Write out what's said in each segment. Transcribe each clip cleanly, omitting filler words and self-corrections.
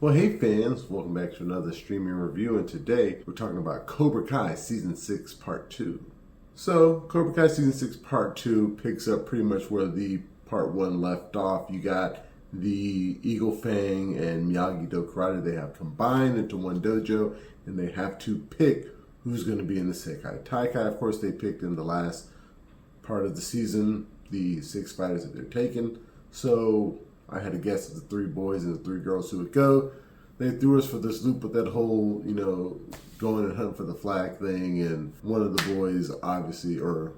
Well, hey fans, welcome back to another streaming review, and today we're talking about Cobra Kai Season 6 Part 2. So, Cobra Kai Season 6 Part 2 picks up pretty much where the Part 1 left off. You got the Eagle Fang and Miyagi-Do karate. They have combined into one dojo, and they have to pick who's going to be in the Sekai Taikai. Of course, they picked in the last part of the season the 6 fighters that they're taking. So, I had a guess of the 3 boys and the 3 girls who would go. They threw us for this loop with that whole, going and hunting for the flag thing, and one of the boys obviously, or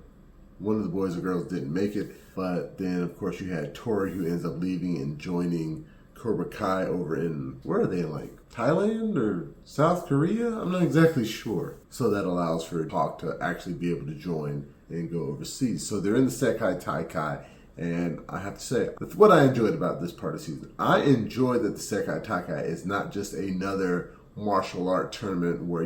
one of the boys or girls didn't make it. But then, of course, you had Tori, who ends up leaving and joining Cobra Kai over in, where are they, like Thailand or South Korea? I'm not exactly sure. So that allows for Hawk to actually be able to join and go overseas. So they're in the Sekai Taikai. And I have to say, that's what I enjoyed about this part of the season. I enjoy that the Sekai Taikai is not just another martial art tournament where,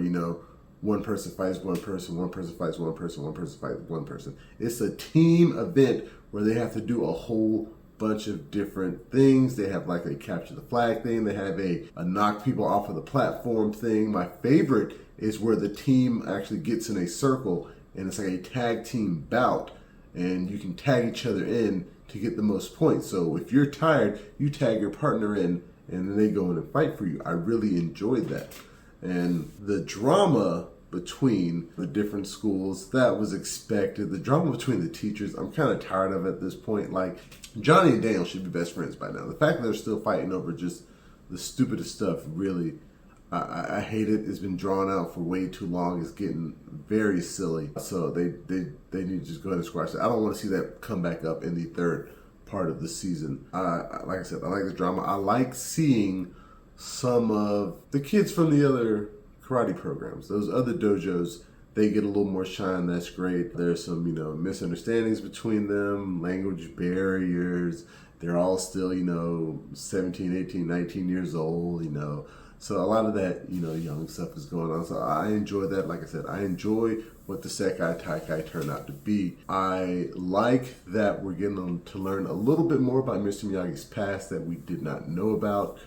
one person fights one person, one person fights one person, one person fights one person. It's a team event where they have to do a whole bunch of different things. They have like a capture the flag thing. They have a knock people off of the platform thing. My favorite is where the team actually gets in a circle and it's like a tag team bout. And you can tag each other in to get the most points. So if you're tired, you tag your partner in, and then they go in and fight for you. I really enjoyed that. And the drama between the different schools, that was expected. The drama between the teachers, I'm kind of tired of at this point. Like, Johnny and Daniel should be best friends by now. The fact that they're still fighting over just the stupidest stuff, really, I hate it. It's been drawn out for way too long. It's getting very silly. So they need to just go ahead and squash it. I don't want to see that come back up in the third part of the season. Like I said, I like the drama. I like seeing some of the kids from the other karate programs. Those other dojos, they get a little more shine. That's great. There's some, misunderstandings between them, language barriers. They're all still, 17, 18, 19 years old, So a lot of that, young stuff is going on. So I enjoy that. Like I said, I enjoy what the Sekai Taikai turned out to be. I like that we're getting to learn a little bit more about Mr. Miyagi's past that we did not know about.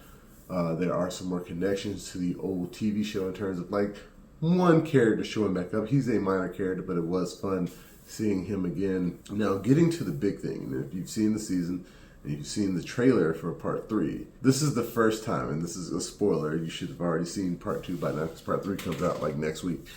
There are some more connections to the old TV show in terms of like one character showing back up. He's a minor character, but it was fun seeing him again. Now, getting to the big thing, and if you've seen the season, and you've seen the trailer for Part 3. This is the first time, and this is a spoiler, you should have already seen Part 2 by now, because Part 3 comes out like next week.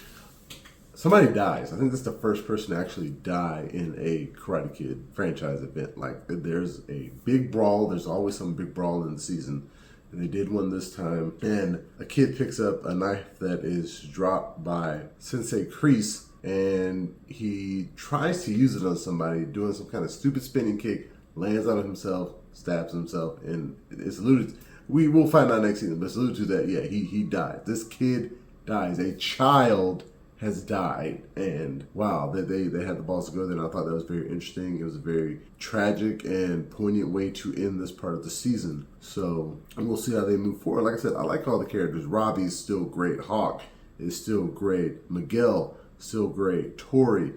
Somebody dies. I think this is the first person to actually die in a Karate Kid franchise event. Like, there's a big brawl. There's always some big brawl in the season. And they did one this time. And a kid picks up a knife that is dropped by Sensei Kreese, and he tries to use it on somebody, doing some kind of stupid spinning kick, lands on himself, stabs himself, and it's alluded. We will find out next season, but it's alluded to that, yeah, he died. This kid dies. A child has died, and wow, that they had the balls to go there, and I thought that was very interesting. It was a very tragic and poignant way to end this part of the season. So, and we'll see how they move forward. Like I said, I like all the characters. Robbie's still great. Hawk is still great. Miguel, still great. Tori.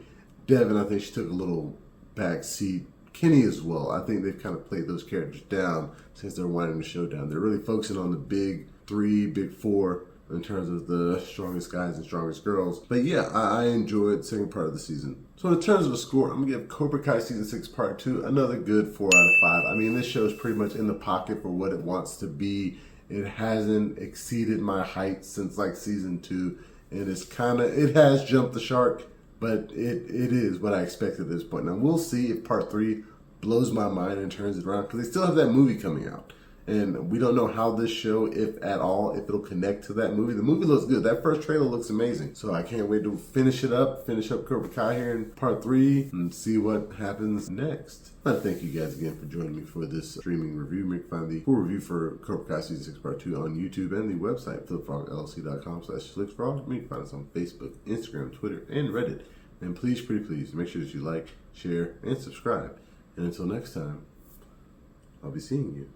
Devin, I think she took a little back seat. Kenny as well. I think they've kind of played those characters down since they're winding the show down. They're really focusing on the big 3, big 4 in terms of the strongest guys and strongest girls. But yeah, I enjoyed the second part of the season. So in terms of a score, I'm going to give Cobra Kai Season 6 Part 2 another good 4 out of 5. I mean, this show is pretty much in the pocket for what it wants to be. It hasn't exceeded my heights since like Season 2. And it has jumped the shark. But it is what I expect at this point. Now, we'll see if Part 3 blows my mind and turns it around, because they still have that movie coming out. And we don't know how this show, if at all, if it'll connect to that movie. The movie looks good. That first trailer looks amazing. So I can't wait to finish up Cobra Kai here in Part 3 and see what happens next. I thank you guys again for joining me for this streaming review. You can find the full review for Cobra Kai Season 6 Part 2 on YouTube and the website, flipfrogllc.com/flicksfrog. You can find us on Facebook, Instagram, Twitter, and Reddit. And please, pretty please, make sure that you like, share, and subscribe. And until next time, I'll be seeing you.